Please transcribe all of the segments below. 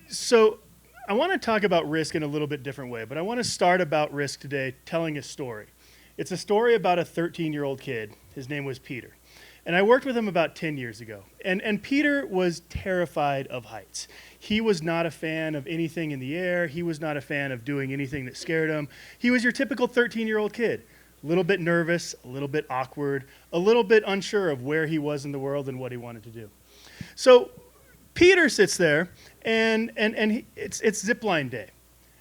So I want to talk about risk in a little bit different way, but I want to start about risk today telling a story. It's a story about a 13-year-old kid. His name was Peter. And I worked with him about 10 years ago. And Peter was terrified of heights. He was not a fan of anything in the air. He was not a fan of doing anything that scared him. He was your typical 13-year-old kid. A little bit nervous, a little bit awkward, a little bit unsure of where he was in the world and what he wanted to do. So Peter sits there, and it's zipline day.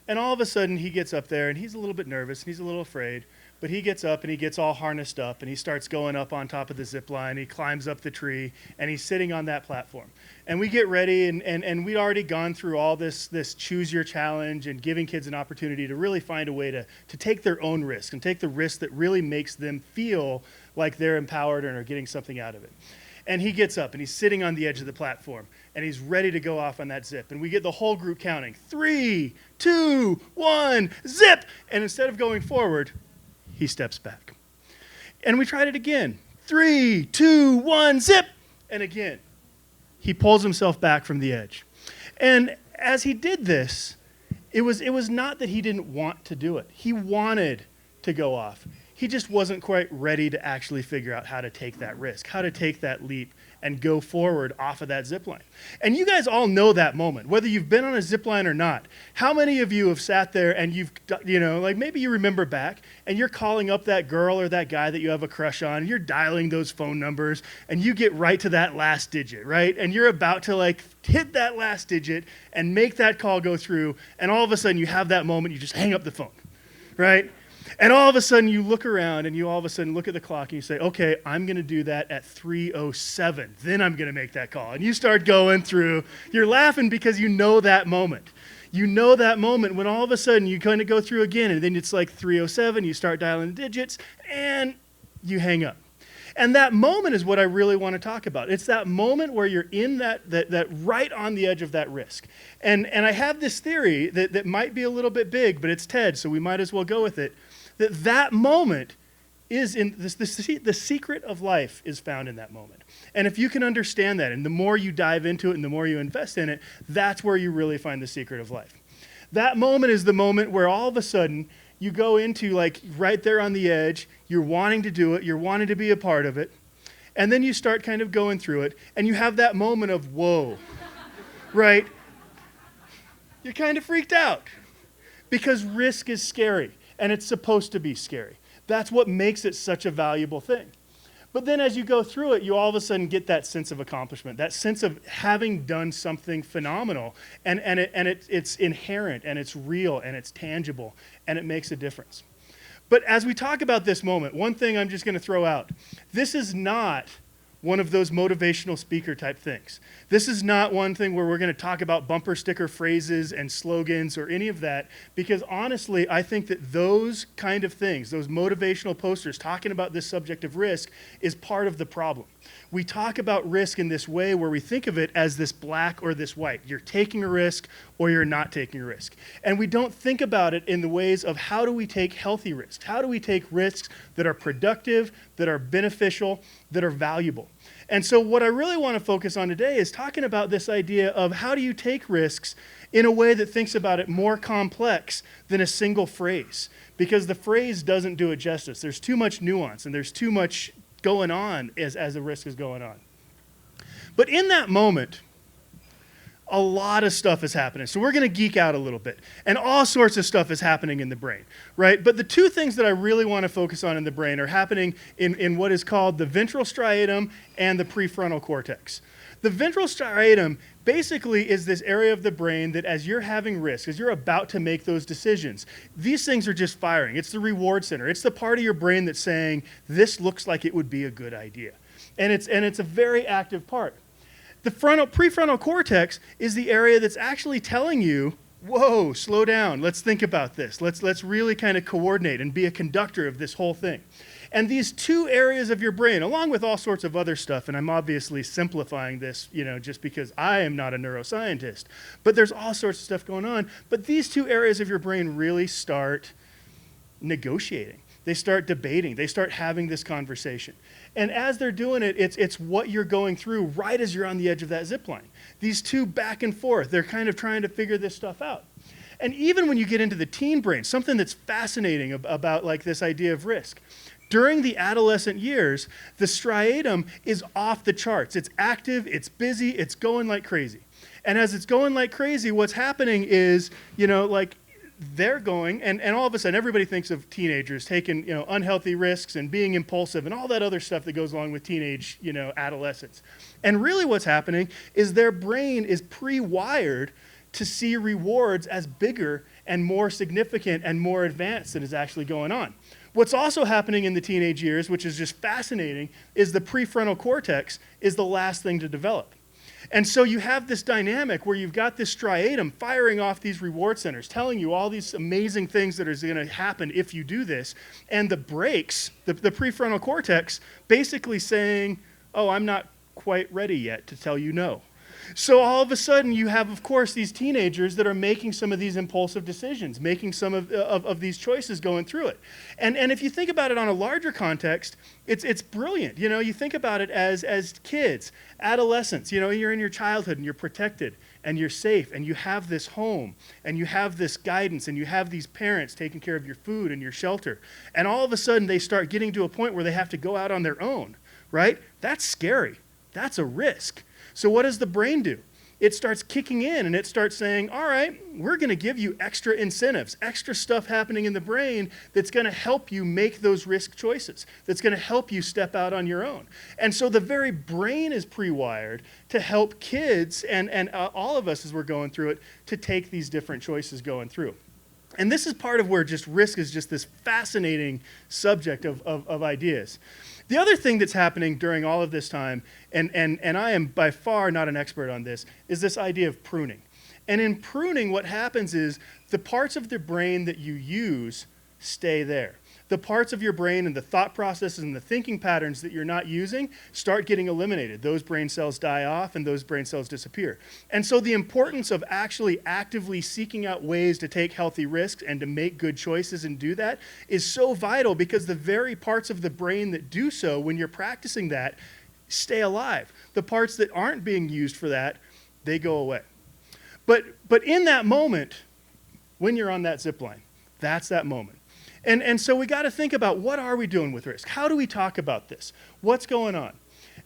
And all of a sudden, he gets up there, and he's a little bit nervous, and he's a little afraid. But he gets up, and he gets all harnessed up, and he starts going up on top of the zip line. He climbs up the tree, and he's sitting on that platform. And we get ready, and we'd already gone through all this choose your challenge and giving kids an opportunity to really find a way to take their own risk and take the risk that really makes them feel like they're empowered and are getting something out of it. And he gets up, and he's sitting on the edge of the platform, and he's ready to go off on that zip. And we get the whole group counting, 3, 2, 1, zip! And instead of going forward, he steps back. And we tried it again. 3, 2, 1, zip! And again, he pulls himself back from the edge. And as he did this, it was not that he didn't want to do it. He wanted to go off. He just wasn't quite ready to actually figure out how to take that risk, how to take that leap and go forward off of that zip line. And you guys all know that moment, whether you've been on a zip line or not. How many of you have sat there and you've, like maybe you remember back and you're calling up that girl or that guy that you have a crush on, and you're dialing those phone numbers and you get right to that last digit, right? And you're about to hit that last digit and make that call go through, and all of a sudden you have that moment, you just hang up the phone, right? And all of a sudden you look around and you all of a sudden look at the clock and you say, okay, I'm going to do that at 3:07. Then I'm going to make that call. And you start going through. You're laughing because you know that moment. You know that moment when all of a sudden you kind of go through again, and then it's like 3:07. You start dialing the digits and you hang up. And that moment is what I really want to talk about. It's that moment where you're in that right on the edge of that risk. And I have this theory that might be a little bit big, but it's TED, so we might as well go with it. That moment is in this, the secret of life is found in that moment. And if you can understand that, and the more you dive into it and the more you invest in it, that's where you really find the secret of life. That moment is the moment where all of a sudden you go into right there on the edge, you're wanting to do it, you're wanting to be a part of it, and then you start kind of going through it, and you have that moment of, whoa, right? You're kind of freaked out because risk is scary. And it's supposed to be scary. That's what makes it such a valuable thing. But then as you go through it, you all of a sudden get that sense of accomplishment, that sense of having done something phenomenal. And it's inherent, and it's real, and it's tangible, and it makes a difference. But as we talk about this moment, one thing I'm just going to throw out, this is not one of those motivational speaker type things. This is not one thing where we're going to talk about bumper sticker phrases and slogans or any of that, because honestly, I think that those kind of things, those motivational posters talking about this subject of risk, is part of the problem. We talk about risk in this way where we think of it as this black or this white. You're taking a risk or you're not taking a risk. And we don't think about it in the ways of how do we take healthy risks? How do we take risks that are productive, that are beneficial, that are valuable? And so what I really want to focus on today is talking about this idea of how do you take risks in a way that thinks about it more complex than a single phrase, because the phrase doesn't do it justice. There's too much nuance and there's too much going on as the risk is going on. But in that moment, a lot of stuff is happening. So we're going to geek out a little bit. And all sorts of stuff is happening in the brain, right? But the two things that I really want to focus on in the brain are happening in what is called the ventral striatum and the prefrontal cortex. The ventral striatum basically is this area of the brain that as you're having risk, as you're about to make those decisions, these things are just firing. It's the reward center. It's the part of your brain that's saying, this looks like it would be a good idea. And it's a very active part. The prefrontal cortex is the area that's actually telling you, whoa, slow down. Let's think about this. Let's really kind of coordinate and be a conductor of this whole thing. And these two areas of your brain, along with all sorts of other stuff, and I'm obviously simplifying this, just because I am not a neuroscientist, but there's all sorts of stuff going on. But these two areas of your brain really start negotiating. They start debating. They start having this conversation. And as they're doing it, it's what you're going through right as you're on the edge of that zip line. These two back and forth, they're kind of trying to figure this stuff out. And even when you get into the teen brain, something that's fascinating about like this idea of risk. During the adolescent years, the striatum is off the charts. It's active, it's busy, it's going like crazy. And as it's going like crazy, what's happening is, like they're going, and all of a sudden everybody thinks of teenagers taking, unhealthy risks and being impulsive and all that other stuff that goes along with teenage, adolescence. And really what's happening is their brain is pre-wired to see rewards as bigger and more significant and more advanced than is actually going on. What's also happening in the teenage years, which is just fascinating, is the prefrontal cortex is the last thing to develop. And so you have this dynamic where you've got this striatum firing off these reward centers, telling you all these amazing things that are going to happen if you do this, and the brakes, the prefrontal cortex, basically saying, oh, I'm not quite ready yet to tell you no. So all of a sudden you have, of course, these teenagers that are making some of these impulsive decisions, making some of these choices going through it. And if you think about it on a larger context, it's brilliant. You think about it as kids, adolescents, you're in your childhood and you're protected and you're safe and you have this home and you have this guidance and you have these parents taking care of your food and your shelter. And all of a sudden they start getting to a point where they have to go out on their own, right? That's scary. That's a risk. So what does the brain do? It starts kicking in and it starts saying, all right, we're going to give you extra incentives, extra stuff happening in the brain that's going to help you make those risk choices, that's going to help you step out on your own. And so the very brain is pre-wired to help kids and all of us as we're going through it to take these different choices going through. And this is part of where just risk is just this fascinating subject of ideas. The other thing that's happening during all of this time, and I am by far not an expert on this, is this idea of pruning. And in pruning, what happens is the parts of the brain that you use stay there. The parts of your brain and the thought processes and the thinking patterns that you're not using start getting eliminated. Those brain cells die off and those brain cells disappear. And so the importance of actually actively seeking out ways to take healthy risks and to make good choices and do that is so vital, because the very parts of the brain that do so when you're practicing that stay alive. The parts that aren't being used for that, they go away. But in that moment, when you're on that zip line, that's that moment. And so we got to think about, what are we doing with risk? How do we talk about this? What's going on?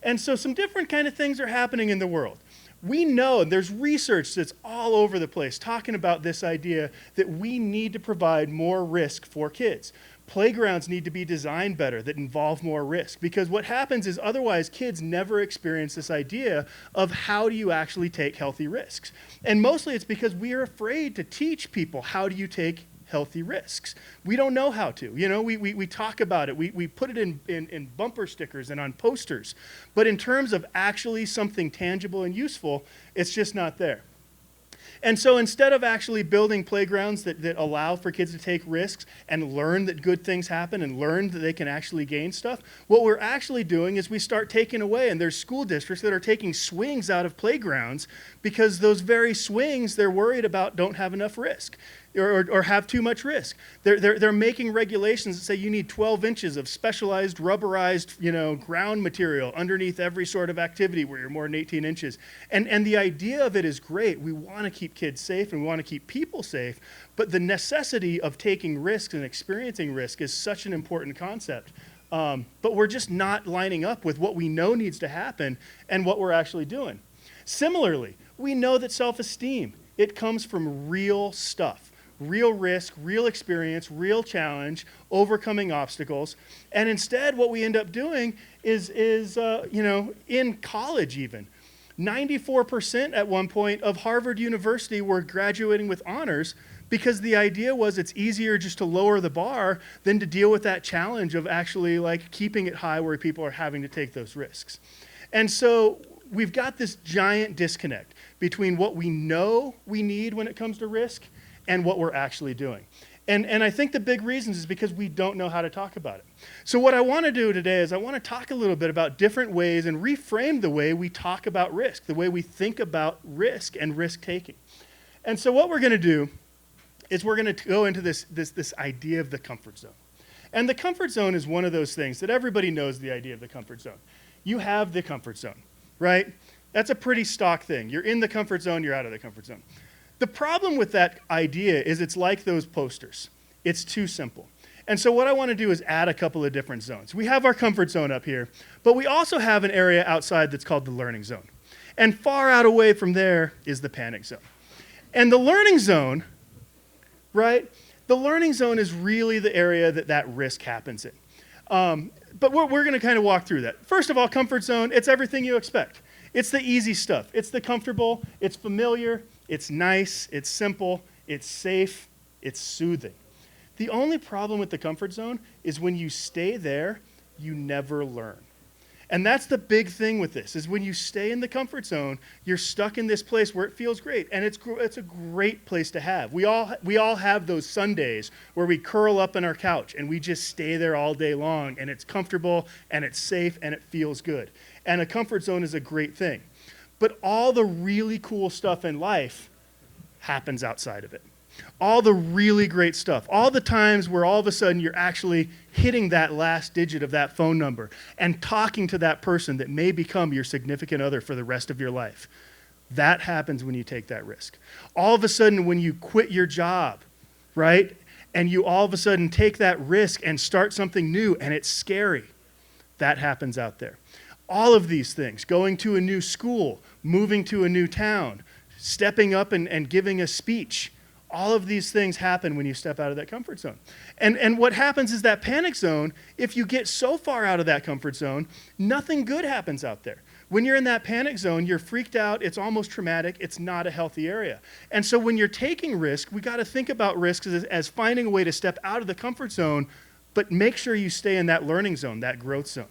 And so some different kind of things are happening in the world. We know there's research that's all over the place talking about this idea that we need to provide more risk for kids. Playgrounds need to be designed better that involve more risk, because what happens is otherwise kids never experience this idea of how do you actually take healthy risks. And mostly it's because we are afraid to teach people how do you take healthy risks. We don't know how to. We talk about it. We put it in bumper stickers and on posters. But in terms of actually something tangible and useful, it's just not there. And so instead of actually building playgrounds that allow for kids to take risks and learn that good things happen and learn that they can actually gain stuff, what we're actually doing is we start taking away, and there's school districts that are taking swings out of playgrounds because those very swings they're worried about don't have enough risk. Or have too much risk. They're making regulations that say you need 12 inches of specialized rubberized, ground material underneath every sort of activity where you're more than 18 inches. And the idea of it is great. We want to keep kids safe and we want to keep people safe, but the necessity of taking risks and experiencing risk is such an important concept. But we're just not lining up with what we know needs to happen and what we're actually doing. Similarly, we know that self-esteem, it comes from real stuff. Real risk, real experience, real challenge, overcoming obstacles. And instead, what we end up doing is in college even, 94% at one point of Harvard University were graduating with honors because the idea was it's easier just to lower the bar than to deal with that challenge of actually keeping it high where people are having to take those risks. And so we've got this giant disconnect between what we know we need when it comes to risk and what we're actually doing. And I think the big reasons is because we don't know how to talk about it. So what I want to do today is I want to talk a little bit about different ways and reframe the way we talk about risk, the way we think about risk and risk taking. And so what we're going to do is we're going to go into this idea of the comfort zone. And the comfort zone is one of those things that everybody knows the idea of the comfort zone. You have the comfort zone, right? That's a pretty stock thing. You're in the comfort zone, you're out of the comfort zone. The problem with that idea is it's like those posters. It's too simple. And so what I want to do is add a couple of different zones. We have our comfort zone up here, but we also have an area outside that's called the learning zone. And far out away from there is the panic zone. And the learning zone, right? The learning zone is really the area that risk happens in. But we're going to kind of walk through that. First of all, comfort zone, it's everything you expect. It's the easy stuff. It's the comfortable, it's familiar, it's nice, it's simple, it's safe, it's soothing. The only problem with the comfort zone is when you stay there, you never learn. And that's the big thing with this, is when you stay in the comfort zone, you're stuck in this place where it feels great. And it's a great place to have. We all have those Sundays where we curl up on our couch and we just stay there all day long, and it's comfortable and it's safe and it feels good. And a comfort zone is a great thing. But all the really cool stuff in life happens outside of it. All the really great stuff, all the times where all of a sudden you're actually hitting that last digit of that phone number and talking to that person that may become your significant other for the rest of your life. That happens when you take that risk. All of a sudden when you quit your job, right? And you all of a sudden take that risk and start something new and it's scary. That happens out there. All of these things, going to a new school, moving to a new town, stepping up and giving a speech, all of these things happen when you step out of that comfort zone. And what happens is that panic zone, if you get so far out of that comfort zone, nothing good happens out there. When you're in that panic zone, you're freaked out, it's almost traumatic, it's not a healthy area. And so when you're taking risk, we got to think about risks as finding a way to step out of the comfort zone, but make sure you stay in that learning zone, that growth zone.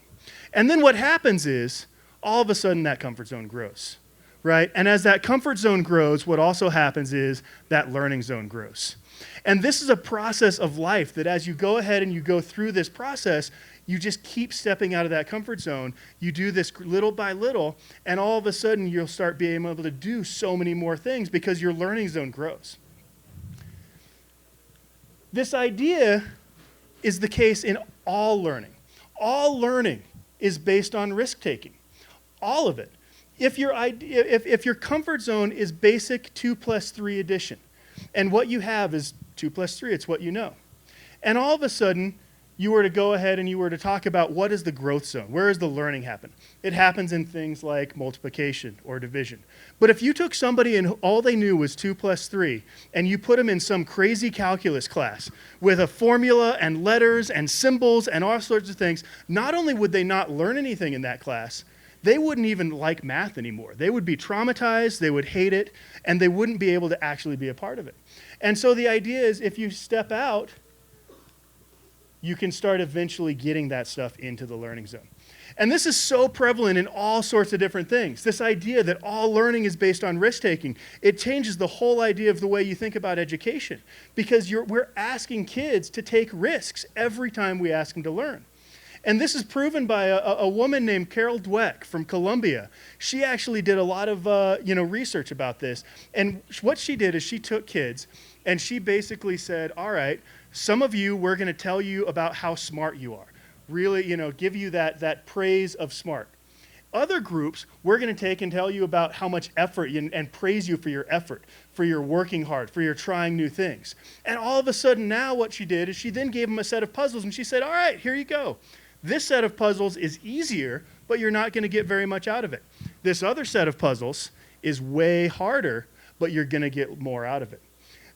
And then what happens is, all of a sudden that comfort zone grows. Right? And as that comfort zone grows, what also happens is that learning zone grows. And this is a process of life that as you go ahead and you go through this process, you just keep stepping out of that comfort zone. You do this little by little, and all of a sudden you'll start being able to do so many more things because your learning zone grows. This idea is the case in all learning. All learning is based on risk-taking. All of it. If your comfort zone is basic 2 plus 3 addition, and what you have is 2 plus 3, it's what you know. And all of a sudden, you were to go ahead and you were to talk about what is the growth zone, where does the learning happen? It happens in things like multiplication or division. But if you took somebody and all they knew was 2 plus 3, and you put them in some crazy calculus class with a formula and letters and symbols and all sorts of things, not only would they not learn anything in that class, they wouldn't even like math anymore. They would be traumatized, they would hate it, and they wouldn't be able to actually be a part of it. And so the idea is if you step out, you can start eventually getting that stuff into the learning zone. And this is so prevalent in all sorts of different things. This idea that all learning is based on risk-taking, it changes the whole idea of the way you think about education, because we're asking kids to take risks every time we ask them to learn. And this is proven by a woman named Carol Dweck from Columbia. She actually did a lot of research about this. And what she did is she took kids and she basically said, all right, some of you, we're going to tell you about how smart you are. Really, give you that praise of smart. Other groups, we're going to take and tell you about how much effort and praise you for your effort, for your working hard, for your trying new things. And all of a sudden now what she did is she then gave them a set of puzzles and she said, all right, here you go. This set of puzzles is easier, but you're not going to get very much out of it. This other set of puzzles is way harder, but you're going to get more out of it.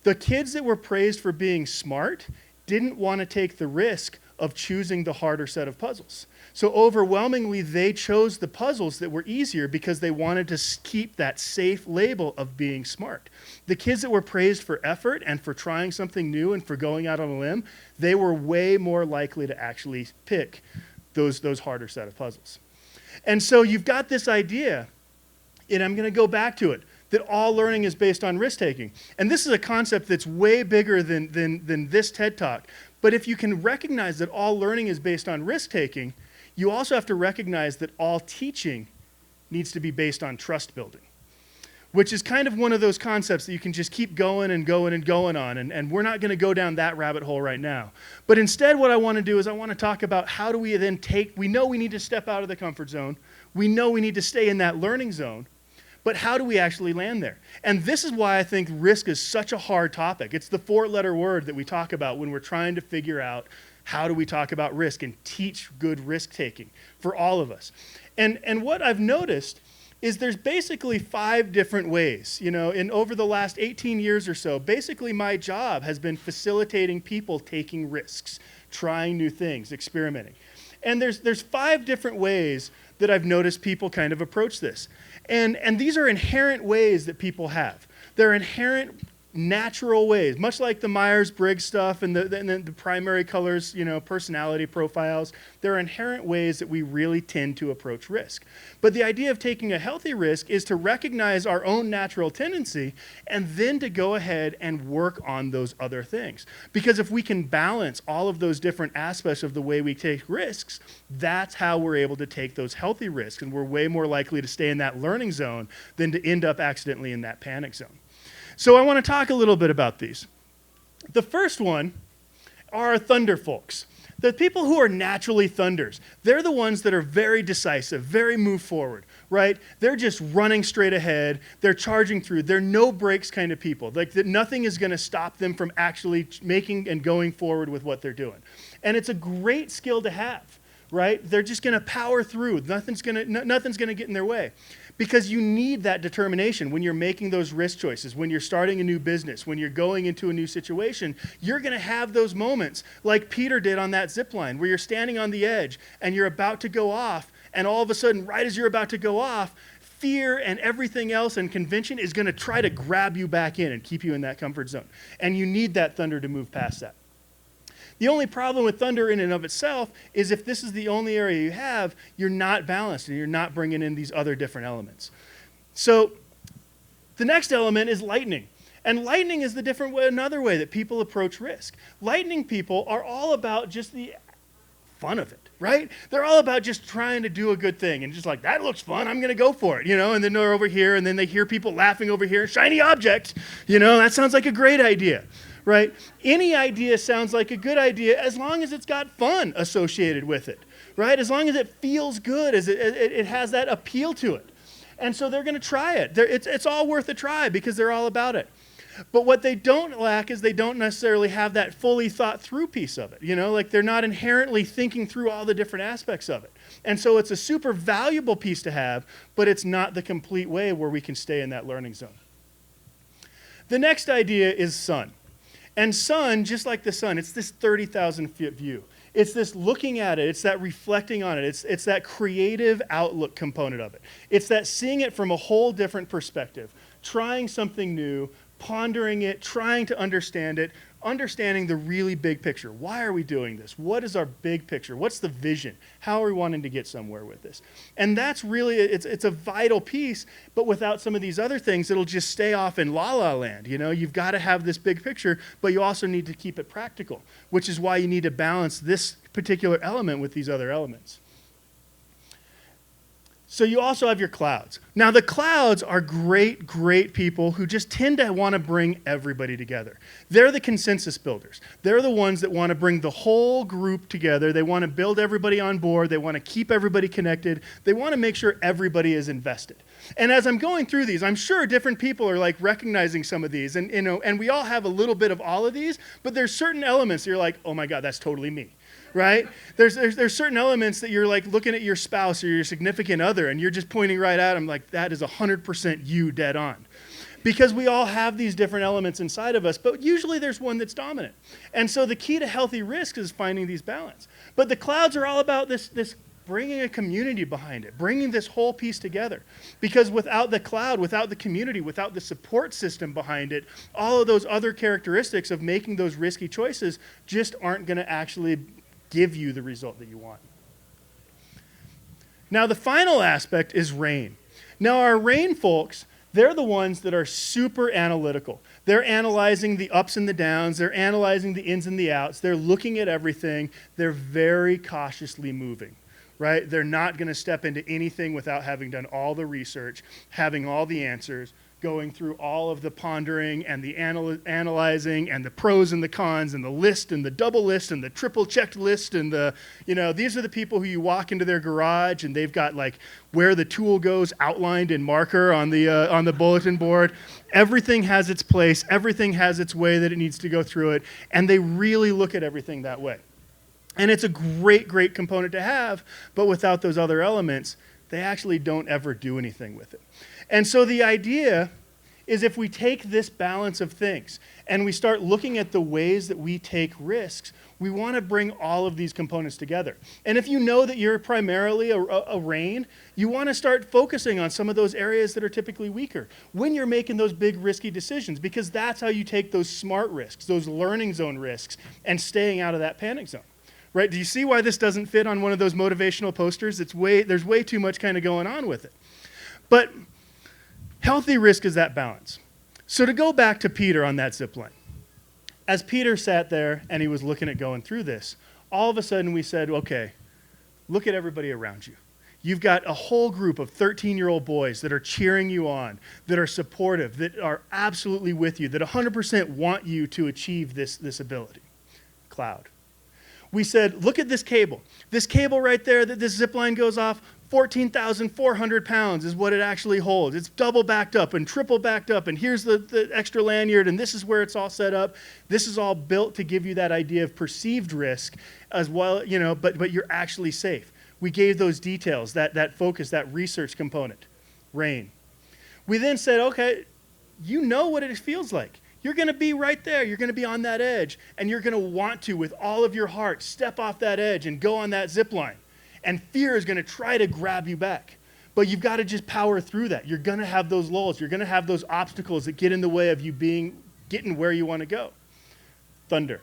The kids that were praised for being smart didn't want to take the risk of choosing the harder set of puzzles. So overwhelmingly, they chose the puzzles that were easier because they wanted to keep that safe label of being smart. The kids that were praised for effort and for trying something new and for going out on a limb, they were way more likely to actually pick those harder set of puzzles. And so you've got this idea, and I'm going to go back to it, that all learning is based on risk-taking. And this is a concept that's way bigger than this TED Talk. But if you can recognize that all learning is based on risk-taking, you also have to recognize that all teaching needs to be based on trust building. which is kind of one of those concepts that you can just keep going and going and going on, and we're not going to go down that rabbit hole right now. But instead what I want to do is I want to talk about how do we then we know we need to step out of the comfort zone, we know we need to stay in that learning zone, but how do we actually land there? And this is why I think risk is such a hard topic. It's the 4-letter word that we talk about when we're trying to figure out how do we talk about risk and teach good risk taking for all of us. And what I've noticed is there's basically 5 different ways. Over the last 18 years or so, basically my job has been facilitating people taking risks, trying new things, experimenting. And there's 5 different ways that I've noticed people kind of approach this. And these are inherent ways that people have. They're inherent natural ways, much like the Myers-Briggs stuff and the primary colors, personality profiles. There are inherent ways that we really tend to approach risk. But the idea of taking a healthy risk is to recognize our own natural tendency and then to go ahead and work on those other things. Because if we can balance all of those different aspects of the way we take risks, that's how we're able to take those healthy risks, and we're way more likely to stay in that learning zone than to end up accidentally in that panic zone. So I want to talk a little bit about these. The first one are thunder folks. The people who are naturally thunders. They're the ones that are very decisive, very move forward, right? They're just running straight ahead. They're charging through. They're no brakes kind of people. Like that nothing is going to stop them from actually making and going forward with what they're doing. And it's a great skill to have, right? They're just going to power through. Nothing's going to get in their way. Because you need that determination when you're making those risk choices, when you're starting a new business, when you're going into a new situation. You're going to have those moments like Peter did on that zip line, where you're standing on the edge and you're about to go off, and all of a sudden, right as you're about to go off, fear and everything else and convention is going to try to grab you back in and keep you in that comfort zone. And you need that thunder to move past that. The only problem with thunder in and of itself is if this is the only area you have, you're not balanced and you're not bringing in these other different elements. So the next element is lightning. And lightning is another way that people approach risk. Lightning people are all about just the fun of it, right? They're all about just trying to do a good thing and just like, that looks fun, I'm going to go for it, and then they're over here and then they hear people laughing over here, shiny object, that sounds like a great idea. Right? Any idea sounds like a good idea as long as it's got fun associated with it, right? As long as it feels good, as it has that appeal to it. And so they're going to try it. It's all worth a try because they're all about it. But what they don't lack is they don't necessarily have that fully thought through piece of it. Like they're not inherently thinking through all the different aspects of it. And so it's a super valuable piece to have, but it's not the complete way where we can stay in that learning zone. The next idea is sun. And sun, just like the sun, it's this 30,000-foot view. It's this looking at it. It's that reflecting on it. It's that creative outlook component of it. It's that seeing it from a whole different perspective, trying something new, pondering it, trying to understand it, understanding the really big picture. Why are we doing this? What is our big picture? What's the vision? How are we wanting to get somewhere with this? And that's really, it's a vital piece, but without some of these other things, it'll just stay off in la-la land. You've got to have this big picture, but you also need to keep it practical, which is why you need to balance this particular element with these other elements. So you also have your clouds. Now the clouds are great, great people who just tend to want to bring everybody together. They're the consensus builders. They're the ones that want to bring the whole group together. They want to build everybody on board. They want to keep everybody connected. They want to make sure everybody is invested. And as I'm going through these, I'm sure different people are like recognizing some of these. And we all have a little bit of all of these, but there's certain elements that you're like, oh my God, that's totally me. Right? There's certain elements that you're like looking at your spouse or your significant other and you're just pointing right at them like that is 100% you dead on. Because we all have these different elements inside of us, but usually there's one that's dominant. And so the key to healthy risk is finding these balance. But the clouds are all about this bringing a community behind it, bringing this whole piece together. Because without the cloud, without the community, without the support system behind it, all of those other characteristics of making those risky choices just aren't going to actually give you the result that you want. Now, the final aspect is rain. Now, our rain folks, they're the ones that are super analytical. They're analyzing the ups and the downs. They're analyzing the ins and the outs. They're looking at everything. They're very cautiously moving, right? They're not going to step into anything without having done all the research, having all the answers, going through all of the pondering and the analyzing and the pros and the cons and the list and the double list and the triple checked list and the, these are the people who you walk into their garage and they've got like where the tool goes outlined in marker on the bulletin board. Everything has its place. Everything has its way that it needs to go through it. And they really look at everything that way. And it's a great, great component to have, but without those other elements, they actually don't ever do anything with it. And so the idea is if we take this balance of things and we start looking at the ways that we take risks, we want to bring all of these components together. And if you know that you're primarily a rain, you want to start focusing on some of those areas that are typically weaker when you're making those big risky decisions, because that's how you take those smart risks, those learning zone risks, and staying out of that panic zone. Right? Do you see why this doesn't fit on one of those motivational posters? There's way too much kind of going on with it. But healthy risk is that balance. So to go back to Peter on that zip line, as Peter sat there and he was looking at going through this, all of a sudden we said, okay, look at everybody around you. You've got a whole group of 13-year-old boys that are cheering you on, that are supportive, that are absolutely with you, that 100% want you to achieve this ability. Cloud. We said, look at this cable. This cable right there that this zip line goes off, 14,400 pounds is what it actually holds. It's double backed up and triple backed up, and here's the extra lanyard, and this is where it's all set up. This is all built to give you that idea of perceived risk as well, but you're actually safe. We gave those details, that focus, that research component. Rain. We then said, okay, you know what it feels like. You're going to be right there. You're going to be on that edge, and you're going to want to, with all of your heart, step off that edge and go on that zip line. And fear is going to try to grab you back. But you've got to just power through that. You're going to have those lulls. You're going to have those obstacles that get in the way of you getting where you want to go. Thunder.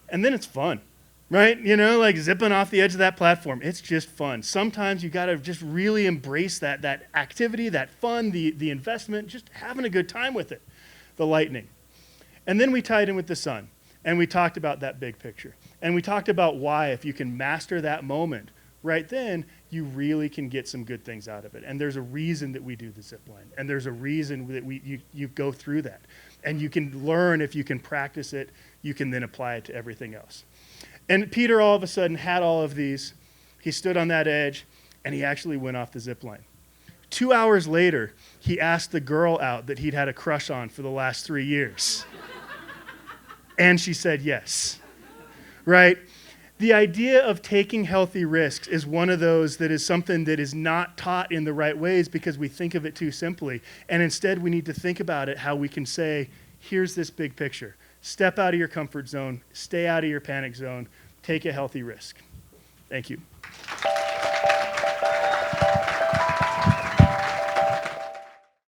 And then it's fun, right? Like zipping off the edge of that platform. It's just fun. Sometimes you got to just really embrace that activity, that fun, the investment, just having a good time with it. The lightning. And then we tied in with the sun, and we talked about that big picture. And we talked about why, if you can master that moment right then, you really can get some good things out of it. And there's a reason that we do the zip line, and there's a reason that you go through that. And you can learn, if you can practice it, you can then apply it to everything else. And Peter all of a sudden had all of these. He stood on that edge, and he actually went off the zip line. 2 hours later, he asked the girl out that he'd had a crush on for the last 3 years. And she said yes, right? The idea of taking healthy risks is one of those that is something that is not taught in the right ways because we think of it too simply. And instead, we need to think about it how we can say, here's this big picture. Step out of your comfort zone. Stay out of your panic zone. Take a healthy risk. Thank you.